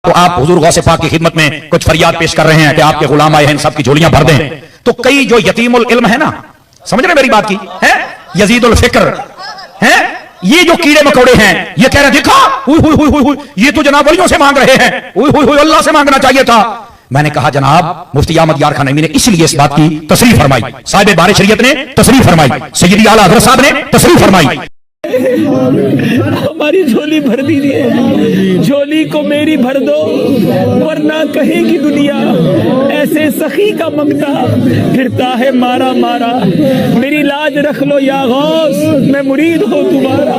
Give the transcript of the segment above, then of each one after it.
تو آپ حضور غوث پاک کی خدمت میں کچھ فریاد پیش کر رہے ہیں کہ آپ کے غلام آئے ہیں، ان سب کی جھولیاں بھر دیں. تو کئی جو یتیم العلم ہے نا، سمجھ رہے میری بات کی ہے، یزید الفکر ہے، یہ جو کیڑے مکوڑے ہیں یہ کہہ رہے ہیں دیکھا یہ تو جناب ولیوں سے مانگ رہے ہیں، اللہ سے مانگنا چاہیے تھا. میں نے کہا جناب مفتی احمد یار خان نعیمی نے اس لیے اس بات کی تصریح فرمائی، صاحب بار شریعت نے تصریح فرمائی، سیدی اعلیٰ حضرت صاحب نے تصریح فرمائی. ہماری جھولی بھر دیجیے، جھولی کو میری بھر دو ورنہ کہے گی دنیا ایسے سخی کا منگتا پھرتا ہے مارا مارا. میری لاج رکھ لو یا غوث، میں مرید ہوں تمہارا،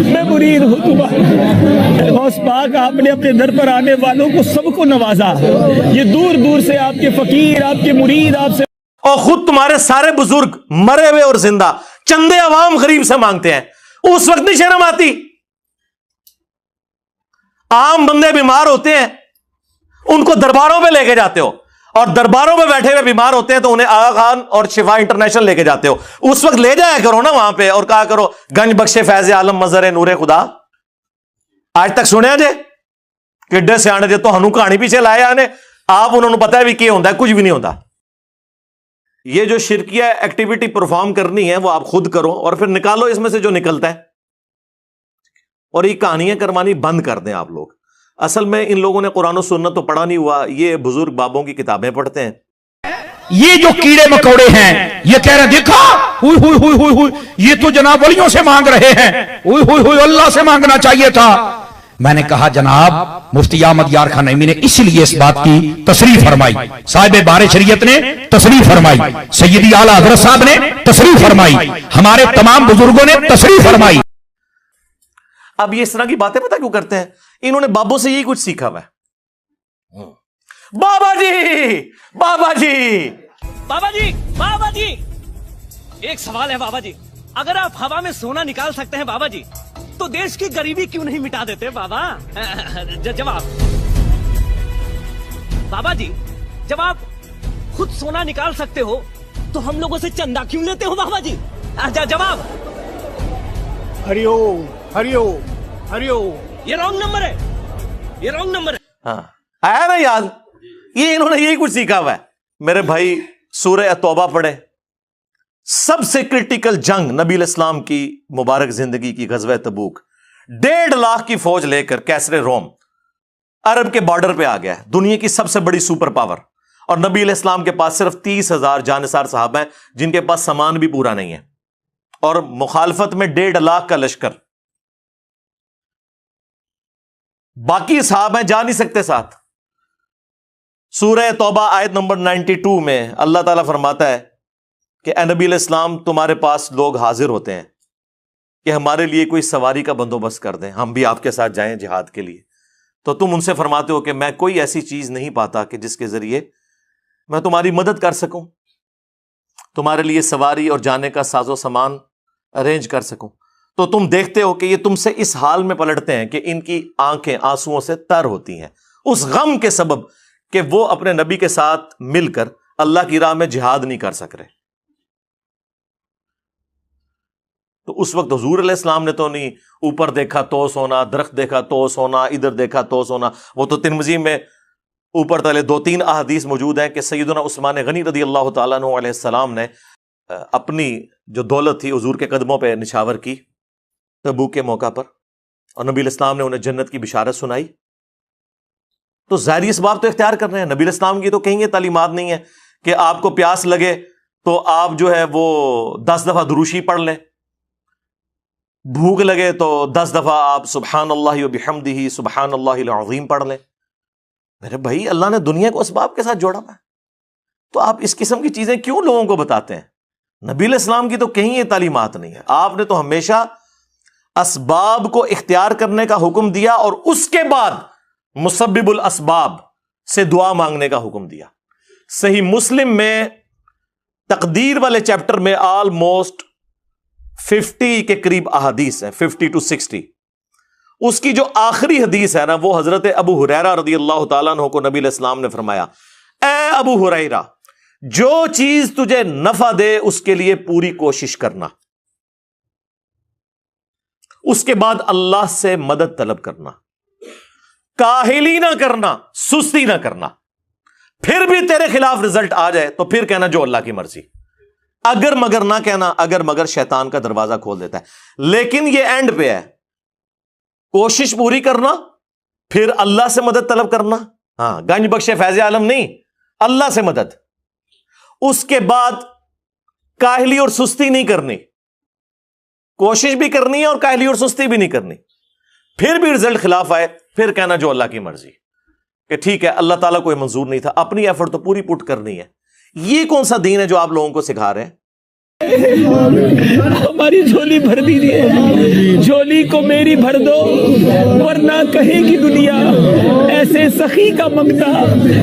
میں مرید ہوں تمہارا. غوث پاک آپ نے اپنے در پر آنے والوں کو سب کو نوازا، یہ دور دور سے آپ کے فقیر، آپ کے مرید آپ سے، اور خود تمہارے سارے بزرگ مرے ہوئے اور زندہ چندے عوام غریب سے مانگتے ہیں. اس وقت نہیں شرم آتی؟ عام بندے بیمار ہوتے ہیں ان کو درباروں پہ لے کے جاتے ہو، اور درباروں پہ بیٹھے ہوئے بیمار ہوتے ہیں تو انہیں آغا خان اور شفا انٹرنیشنل لے کے جاتے ہو. اس وقت لے جایا کرو نا وہاں پہ اور کہا کرو گنج بخش فیض عالم مظہر نور خدا. آج تک سنیا جے کڈے سیانے جے تو ہنو کہانی پیچھے لائے آنے آپ انہوں نے پتا ہے بھی کیا ہوتا ہے، کچھ بھی نہیں ہوتا. یہ جو شرکیہ ایکٹیویٹی پرفارم کرنی ہے وہ آپ خود کرو اور پھر نکالو اس میں سے جو نکلتا ہے، اور یہ کہانیاں کروانی بند کر دیں آپ لوگ. اصل میں ان لوگوں نے قرآن و سنت تو پڑھا نہیں ہوا، یہ بزرگ بابوں کی کتابیں پڑھتے ہیں. یہ جو کیڑے مکوڑے ہیں یہ کہہ رہے ہیں دیکھا یہ تو جناب ولیوں سے مانگ رہے ہیں، اللہ سے مانگنا چاہیے تھا. میں نے کہا جناب مفتی احمد یار خان نعیمی نے اس لیے اس بات کی تصریح فرمائی، صاحب بار شریعت نے تصریح فرمائی، سیدی اعلیٰ حضرت صاحب نے تصریح فرمائی، ہمارے تمام بزرگوں نے تصریح فرمائی. اب یہ اس طرح کی باتیں پتہ کیوں کرتے ہیں؟ انہوں نے بابوں سے یہی کچھ سیکھا ہوا ہے. بابا جی بابا جی بابا جی بابا جی ایک سوال ہے بابا جی، اگر آپ ہوا میں سونا نکال سکتے ہیں بابا جی تو دیش کی غریبی کیوں نہیں مٹا دیتے بابا؟ جواب بابا جی، جب آپ خود سونا نکال سکتے ہو تو ہم لوگوں سے چندہ کیوں لیتے ہو بابا جی؟ جواب ہری اوم ہری اوم ہری اوم. یہ رانگ نمبر ہے، یہ رانگ نمبر ہے. ہاں آیا نا یاد؟ یہ انہوں نے یہی کچھ سیکھا ہوا ہے. میرے بھائی سورہ توبہ پڑھے، سب سے کرٹیکل جنگ نبی الاسلام کی مبارک زندگی کی غزوہ تبوک، 1.5 لاکھ کی فوج لے کر کیسر روم عرب کے بارڈر پہ آ گیا ہے، دنیا کی سب سے بڑی سپر پاور، اور نبی علیہ السلام کے پاس صرف 30,000 جانثار صحابہ ہیں جن کے پاس سامان بھی پورا نہیں ہے، اور مخالفت میں 1.5 لاکھ کا لشکر. باقی صحابہ جا نہیں سکتے ساتھ. سورہ توبہ آیت نمبر 92 میں اللہ تعالیٰ فرماتا ہے کہ اے نبی علیہ السلام تمہارے پاس لوگ حاضر ہوتے ہیں کہ ہمارے لیے کوئی سواری کا بندوبست کر دیں، ہم بھی آپ کے ساتھ جائیں جہاد کے لیے. تو تم ان سے فرماتے ہو کہ میں کوئی ایسی چیز نہیں پاتا کہ جس کے ذریعے میں تمہاری مدد کر سکوں، تمہارے لیے سواری اور جانے کا ساز و سامان ارینج کر سکوں. تو تم دیکھتے ہو کہ یہ تم سے اس حال میں پلٹتے ہیں کہ ان کی آنکھیں آنسوؤں سے تر ہوتی ہیں اس غم کے سبب کہ وہ اپنے نبی کے ساتھ مل کر اللہ کی راہ میں جہاد نہیں کر سک رہے. تو اس وقت حضور علیہ السلام نے تو نہیں اوپر دیکھا تو سونا، درخت دیکھا تو سونا، ادھر دیکھا تو سونا. وہ تو ترمذی میں اوپر تلے 2-3 احادیث موجود ہیں کہ سیدنا عثمان غنی رضی اللہ تعالیٰ عنہ علیہ السلام نے اپنی جو دولت تھی حضور کے قدموں پہ نچھاور کی تبوک کے موقع پر، اور نبی علیہ السلام نے انہیں جنت کی بشارت سنائی. تو ظاہری اسباب تو اختیار کر رہے ہیں. نبی علیہ السلام کی تو کہیں یہ تعلیمات نہیں ہے کہ آپ کو پیاس لگے تو آپ جو ہے وہ 10 دفعہ دروشی پڑھ لیں، بھوک لگے تو 10 دفعہ آپ سبحان اللہ و بحمدہ سبحان اللہ العظیم پڑھ لیں. میرے بھائی اللہ نے دنیا کو اسباب کے ساتھ جوڑا ہے، تو آپ اس قسم کی چیزیں کیوں لوگوں کو بتاتے ہیں؟ نبی علیہ السلام کی تو کہیں یہ تعلیمات نہیں ہے. آپ نے تو ہمیشہ اسباب کو اختیار کرنے کا حکم دیا اور اس کے بعد مسبب الاسباب سے دعا مانگنے کا حکم دیا. صحیح مسلم میں تقدیر والے چیپٹر میں آلموسٹ 50 کے قریب احادیث ہیں، 50 to 60. اس کی جو آخری حدیث ہے نا وہ حضرت ابو ہریرہ رضی اللہ تعالیٰ عنہ کو نبی علیہ السلام نے فرمایا، اے ابو ہریرہ جو چیز تجھے نفع دے اس کے لیے پوری کوشش کرنا، اس کے بعد اللہ سے مدد طلب کرنا. کاہلی نہ کرنا، سستی نہ کرنا، پھر بھی تیرے خلاف رزلٹ آ جائے تو پھر کہنا جو اللہ کی مرضی، اگر مگر نہ کہنا، اگر مگر شیطان کا دروازہ کھول دیتا ہے۔ لیکن یہ اینڈ پہ ہے، کوشش پوری کرنا، پھر اللہ سے مدد طلب کرنا، ہاں گنج بخش فیض عالم نہیں، اللہ سے مدد۔ اس کے بعد کاہلی اور سستی نہیں کرنی، کوشش بھی کرنی ہے اور کاہلی اور سستی بھی نہیں کرنی، پھر بھی رزلٹ خلاف آئے پھر کہنا جو اللہ کی مرضی، کہ ٹھیک ہے اللہ تعالیٰ کو یہ منظور نہیں تھا، اپنی ایفرٹ تو پوری پٹ کرنی ہے۔ یہ کون سا دین ہے جو آپ لوگوں کو سکھا رہے ہیں؟ ہماری جھولی بھر دیجیے، جھولی کو میری بھر دو ورنہ کہے گی دنیا ایسے سخی کا منگتا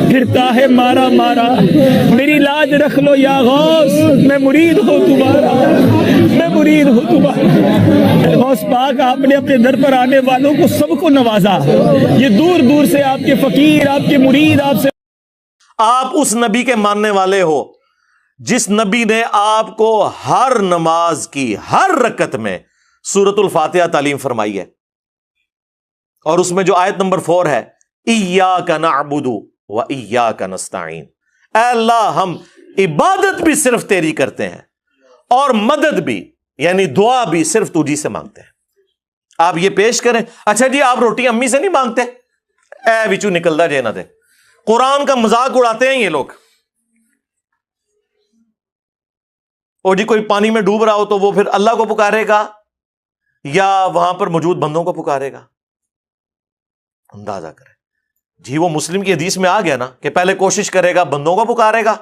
پھرتا ہے مارا مارا، میری لاج رکھ لو یا غوث، میں مرید ہوں تمہارا، میں مرید ہوں تمہارا۔ غوث پاک آپ نے اپنے در پر آنے والوں کو سب کو نوازا، یہ دور دور سے آپ کے فقیر، آپ کے مرید، آپ سے آپ اس نبی کے ماننے والے ہو جس نبی نے آپ کو ہر نماز کی ہر رکعت میں سورۃ الفاتحہ تعلیم فرمائی ہے، اور اس میں جو آیت نمبر 4 ہے، ایاک نعبد و ایاک نستعین، اے اللہ ہم عبادت بھی صرف تیری کرتے ہیں اور مدد بھی یعنی دعا بھی صرف تجھی سے مانگتے ہیں۔ آپ یہ پیش کریں، اچھا جی آپ روٹی امی سے نہیں مانگتے، اے وچو نکلدا جے نہ دے، قرآن کا مذاق اڑاتے ہیں یہ لوگ۔ اور جی کوئی پانی میں ڈوب رہا ہو تو وہ پھر اللہ کو پکارے گا یا وہاں پر موجود بندوں کو پکارے گا؟ اندازہ کریں جی، وہ مسلم کی حدیث میں آ گیا نا کہ پہلے کوشش کرے گا، بندوں کو پکارے گا،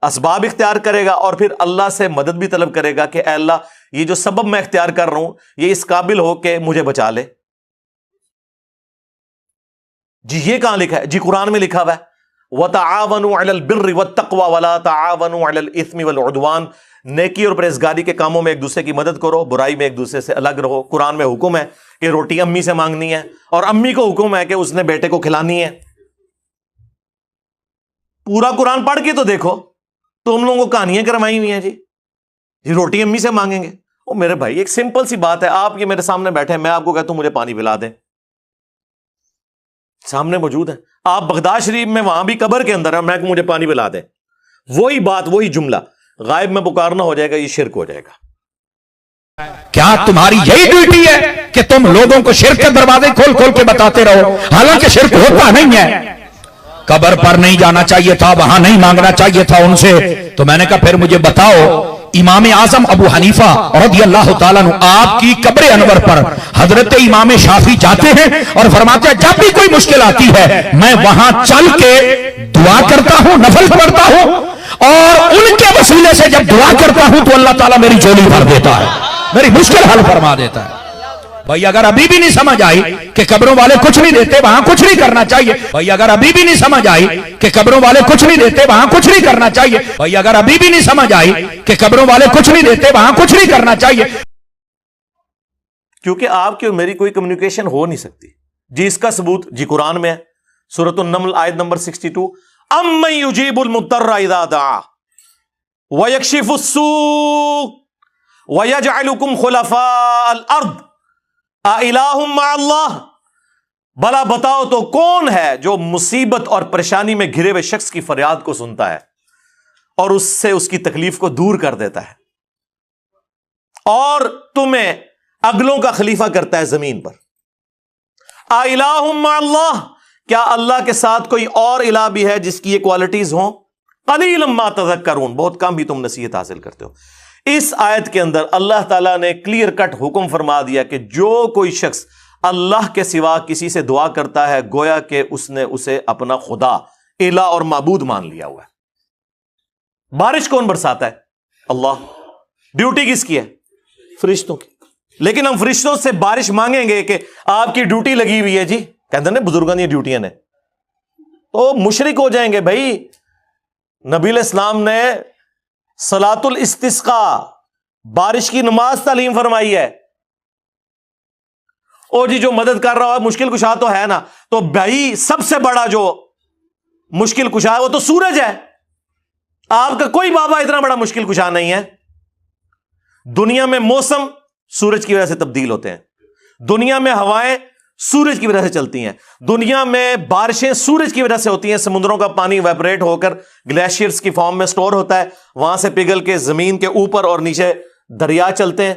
اسباب اختیار کرے گا، اور پھر اللہ سے مدد بھی طلب کرے گا کہ اے اللہ یہ جو سبب میں اختیار کر رہا ہوں یہ اس قابل ہو کہ مجھے بچا لے۔ جی یہ کہاں لکھا ہے؟ جی قرآن میں لکھا ہوا ہے وَتَعَاوَنُوا عَلَى الْبِرِّ وَالتَّقْوَى وَلَا تَعَاوَنُوا عَلَى الْإِثْمِ وَالْعُدْوَانِ، نیکی اور پرہیزگاری کے کاموں میں ایک دوسرے کی مدد کرو، برائی میں ایک دوسرے سے الگ رہو۔ قرآن میں حکم ہے کہ روٹی امی سے مانگنی ہے، اور امی کو حکم ہے کہ اس نے بیٹے کو کھلانی ہے۔ پورا قرآن پڑھ کے تو دیکھو، تم لوگوں کو کہانیاں کروائی ہوئی ہیں جی روٹی امی سے مانگیں گے۔ او میرے بھائی ایک سمپل سی بات ہے، آپ یہ میرے سامنے بیٹھے ہیں، میں آپ کو کہتا ہوں مجھے پانی پلا دیں، سامنے موجود ہے، آپ بغداد شریف میں وہاں بھی قبر کے اندر ہے، میں کہ مجھے پانی پلا دیں، وہی بات وہی جملہ غائب میں پکارنا ہو جائے گا، یہ شرک ہو جائے گا۔ کیا تمہاری یہی ڈیوٹی ہے کہ تم لوگوں کو شرک کے دروازے کھول کھول کے بتاتے رہو، حالانکہ شرک ہوتا نہیں ہے؟ قبر پر نہیں جانا چاہیے تھا، وہاں نہیں مانگنا چاہیے تھا ان سے، تو میں نے کہا پھر مجھے بتاؤ امام اعظم ابو حنیفہ رضی اللہ تعالیٰ عنہ آپ کی قبر انور پر حضرت امام شافعی جاتے ہیں اور فرماتے ہیں جب بھی کوئی مشکل آتی ہے میں وہاں چل کے دعا کرتا ہوں، نفل پڑھتا ہوں، اور ان کے وسیلے سے جب دعا کرتا ہوں تو اللہ تعالیٰ میری جھولی بھر دیتا ہے، میری مشکل حل فرما دیتا ہے۔ بھائی اگر ابھی بھی نہیں سمجھ آئی کہ قبروں والے کچھ نہیں دیتے وہاں کچھ نہیں کرنا چاہیے، بھائی اگر ابھی بھی نہیں سمجھ آئی کہ قبروں والے کچھ نہیں دیتے وہاں کچھ نہیں کرنا چاہیے، بھائی اگر ابھی بھی نہیں سمجھ آئی کہ قبروں والے کچھ نہیں دیتے وہاں کچھ نہیں کرنا چاہیے، کیونکہ آپ کی اور میری کوئی کمیونیکیشن ہو نہیں سکتی۔ جی اس کا ثبوت جی قرآن میں ہے، سورۃ النمل آیت نمبر 62، اَمَّن يُجِيبُ الْمُضْطَرَّ إِذَا دَعَاهُ وَيَكْشِفُ السُّوءَ وَيَجْعَلُكُمْ خُلَفَاءَ الْأَرْضِ أَإِلَٰهٌ مَّعَ اللَّهِ، بھلا بتاؤ تو کون ہے جو مصیبت اور پریشانی میں گھرے ہوئے شخص کی فریاد کو سنتا ہے اور اس سے اس کی تکلیف کو دور کر دیتا ہے اور تمہیں اگلوں کا خلیفہ کرتا ہے زمین پر۔ أَإِلَٰهٌ مَّعَ اللَّهِ، کیا اللہ کے ساتھ کوئی اور الہ بھی ہے جس کی یہ کوالٹیز ہوں؟ قَلِيلًا مَّا تَذَكَّرُونَ، بہت کم بھی تم نصیحت حاصل کرتے ہو۔ اس آیت کے اندر اللہ تعالیٰ نے کلیئر کٹ حکم فرما دیا کہ جو کوئی شخص اللہ کے سوا کسی سے دعا کرتا ہے گویا کہ اس نے اسے اپنا خدا، الہ اور معبود مان لیا ہوا ہے۔ بارش کون برساتا ہے؟ اللہ۔ ڈیوٹی کس کی ہے؟ فرشتوں کی۔ لیکن ہم فرشتوں سے بارش مانگیں گے کہ آپ کی ڈیوٹی لگی ہوئی ہے، جی کہتے ہیں نا بزرگوں نے ڈیوٹیاں نے، تو مشرک ہو جائیں گے۔ بھائی نبی علیہ السلام نے صلاۃ الاستسقاء بارش کی نماز تعلیم فرمائی ہے۔ اور جی جو مدد کر رہا ہے مشکل کشا تو ہے نا، تو بھائی سب سے بڑا جو مشکل کشا ہے وہ تو سورج ہے، آپ کا کوئی بابا اتنا بڑا مشکل کشا نہیں ہے۔ دنیا میں موسم سورج کی وجہ سے تبدیل ہوتے ہیں، دنیا میں ہوائیں سورج کی وجہ سے چلتی ہیں. دنیا میں بارشیں سورج کی وجہ سے ہوتی ہیں. سمندروں کا پانی ویپریٹ ہو کر گلیشیئرز کی فارم میں سٹور ہوتا ہے, وہاں سے پگھل کے زمین کے اوپر اور نیچے دریا چلتے ہیں,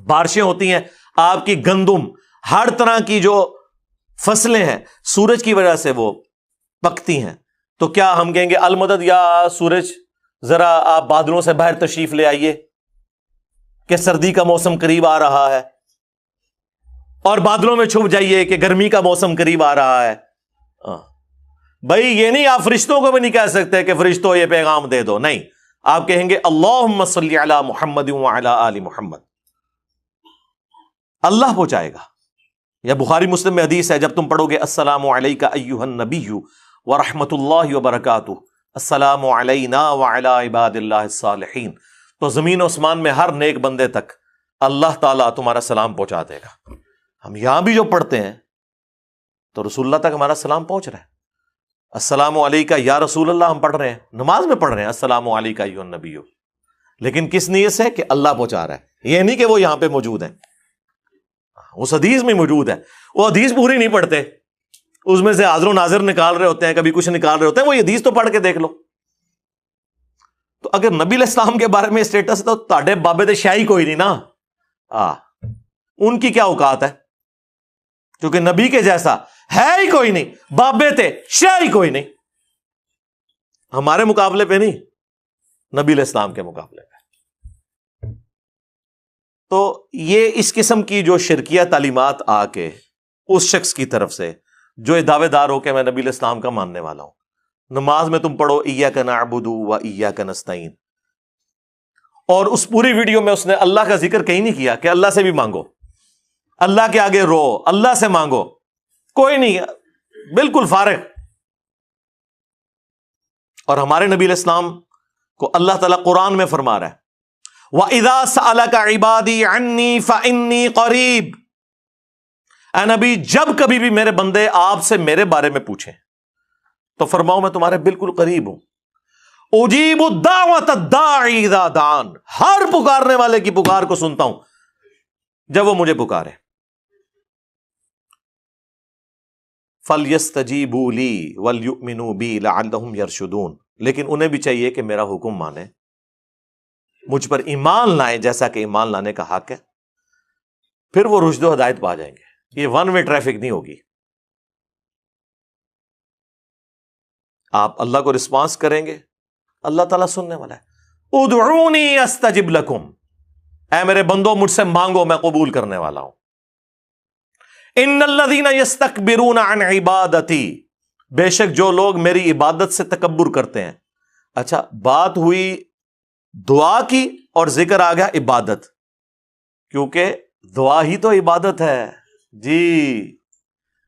بارشیں ہوتی ہیں. آپ کی گندم, ہر طرح کی جو فصلیں ہیں سورج کی وجہ سے وہ پکتی ہیں. تو کیا ہم کہیں گے المدد یا سورج ذرا آپ بادلوں سے باہر تشریف لے آئیے کہ سردی کا موسم قریب آ رہا ہے, اور بادلوں میں چھپ جائیے کہ گرمی کا موسم قریب آ رہا ہے؟ بھائی یہ نہیں, آپ فرشتوں کو بھی نہیں کہہ سکتے کہ فرشتوں یہ پیغام دے دو, نہیں, آپ کہیں گے اللہم صلی علی محمد وعلی آل محمد, اللہ پہنچائے گا. یا بخاری مسلم میں حدیث ہے, جب تم پڑھو گے السلام علیکہ ایھا النبی ورحمۃ اللہ وبرکاتہ, السلام علینا وعلی عباد اللہ الصالحین, تو زمین و اسمان میں ہر نیک بندے تک اللہ تعالیٰ تمہارا سلام پہنچا دے گا. ہم یہاں بھی جو پڑھتے ہیں تو رسول اللہ تک ہمارا سلام پہنچ رہا ہے. السلام علیکہ یا رسول اللہ ہم پڑھ رہے ہیں, نماز میں پڑھ رہے ہیں السلام علیکہ ایھا النبی, لیکن کس نیت سے کہ اللہ پہنچا رہا ہے, یہ نہیں کہ وہ یہاں پہ موجود ہیں. اس حدیث میں موجود ہے, وہ حدیث پوری نہیں پڑھتے, اس میں سے حاضر و ناظر نکال رہے ہوتے ہیں, کبھی کچھ نکال رہے ہوتے ہیں. وہ یہ حدیث تو پڑھ کے دیکھ لو. تو اگر نبی علیہ السلام کے بارے میں اسٹیٹس ہے تو تاڑے بابے دے شاہی کوئی نہیں نا, ان کی کیا اوقات ہے, کیونکہ نبی کے جیسا ہے ہی کوئی نہیں, بابے تے شاہی کوئی نہیں, ہمارے مقابلے پہ نہیں, نبی علیہ السلام کے مقابلے پہ. تو یہ اس قسم کی جو شرکیہ تعلیمات آ کے اس شخص کی طرف سے جو دعوے دار ہو کہ میں نبی علیہ السلام کا ماننے والا ہوں, نماز میں تم پڑھو ایاک نعبد و ایاک نستعین, اور اس پوری ویڈیو میں اس نے اللہ کا ذکر کہیں نہیں کیا کہ اللہ سے بھی مانگو, اللہ کے آگے رو, اللہ سے مانگو, کوئی نہیں, بالکل فارغ. اور ہمارے نبی علیہ السلام کو اللہ تعالیٰ قرآن میں فرما رہا ہے وَإِذَا سَأَلَكَ عِبَادِي عَنِّي فَإِنِّي قَرِيبٌ, اے نبی جب کبھی بھی میرے بندے آپ سے میرے بارے میں پوچھیں تو فرماؤ میں تمہارے بالکل قریب ہوں. اجیب الدعوۃ الداعی اذا دعان, ہر پکارنے والے کی پکار کو سنتا ہوں جب وہ مجھے پکارے. فَلْيَسْتَجِيبُوا لِي وَلْيُؤْمِنُوا بِي لَعَلَّهُمْ يَرْشُدُونَ, لیکن انہیں بھی چاہیے کہ میرا حکم مانے, مجھ پر ایمان لائیں جیسا کہ ایمان لانے کا حق ہے, پھر وہ رشد و ہدایت پا جائیں گے. یہ ون وے ٹریفک نہیں ہوگی. آپ اللہ کو رسپانس کریں گے, اللہ تعالیٰ سننے والا ہے. ادعونی استجب لکم, اے میرے بندو مجھ سے مانگو میں قبول کرنے والا ہوں. ان الذین یستکبرون عن عبادتی, بے شک جو لوگ میری عبادت سے تکبر کرتے ہیں. اچھا, بات ہوئی دعا کی اور ذکر آ گیا عبادت, کیونکہ دعا ہی تو عبادت ہے جی.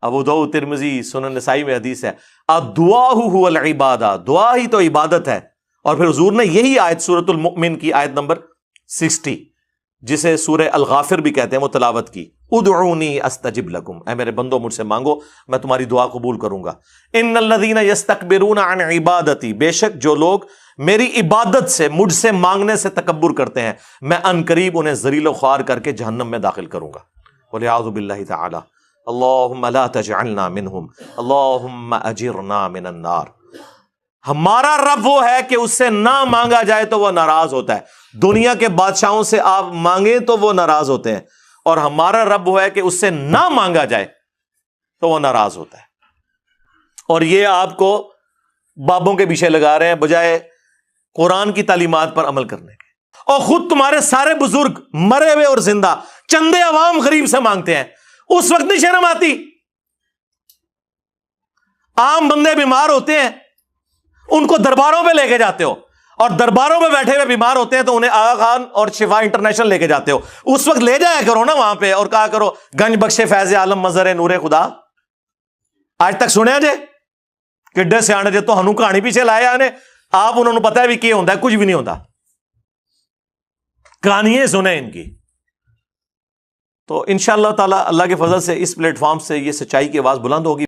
ابو داؤد, ترمذی, سنن نسائی میں حدیث ہے الدعاء هو العبادہ, دعا ہی تو عبادت ہے. اور پھر حضور نے یہی آیت سورۃ المؤمن کی آیت نمبر 60 جسے سورہ الغافر بھی کہتے ہیں وہ تلاوت کی. ادعونی استجب لکم, اے میرے بندو مجھ سے مانگو میں تمہاری دعا قبول کروں گا. ان الذین یستکبرون عن عبادتی, بے شک جو لوگ میری عبادت سے مجھ سے مانگنے سے تکبر کرتے ہیں میں ان قریب انہیں ذلیل و خوار کر کے جہنم میں داخل کروں گا. والعیاذ باللہ تعالی. اللہم لا تجعلنا منہم, اللہم اجرنا من النار. ہمارا رب وہ ہے کہ اس سے نہ مانگا جائے تو وہ ناراض ہوتا ہے. دنیا کے بادشاہوں سے آپ مانگیں تو وہ ناراض ہوتے ہیں, اور ہمارا رب وہ ہے کہ اس سے نہ مانگا جائے تو وہ ناراض ہوتا ہے. اور یہ آپ کو بابوں کے پیچھے لگا رہے ہیں بجائے قرآن کی تعلیمات پر عمل کرنے کے. اور خود تمہارے سارے بزرگ مرے ہوئے اور زندہ چندے عوام غریب سے مانگتے ہیں, اس وقت نہیں شرم آتی؟ عام بندے بیمار ہوتے ہیں ان کو درباروں پہ لے کے جاتے ہو, اور درباروں میں بیٹھے ہوئے بیمار ہوتے ہیں تو انہیں آغا خان اور شفا انٹرنیشنل لے کے جاتے ہو. اس وقت لے جایا کرو نا وہاں پہ اور کہا کرو گنج بخش فیض عالم مظہر نور خدا. آج تک سنیا جے کڈے سیانے جے تو ہنو کہانی پیچھے لایا نے, آپ انہوں نے پتا ہے بھی کیا ہوتا ہے, کچھ بھی نہیں ہوتا, کہانیاں سنیں ان کی. تو انشاءاللہ تعالی اللہ کے فضل سے اس پلیٹ فارم سے یہ سچائی کی آواز بلند ہوگی.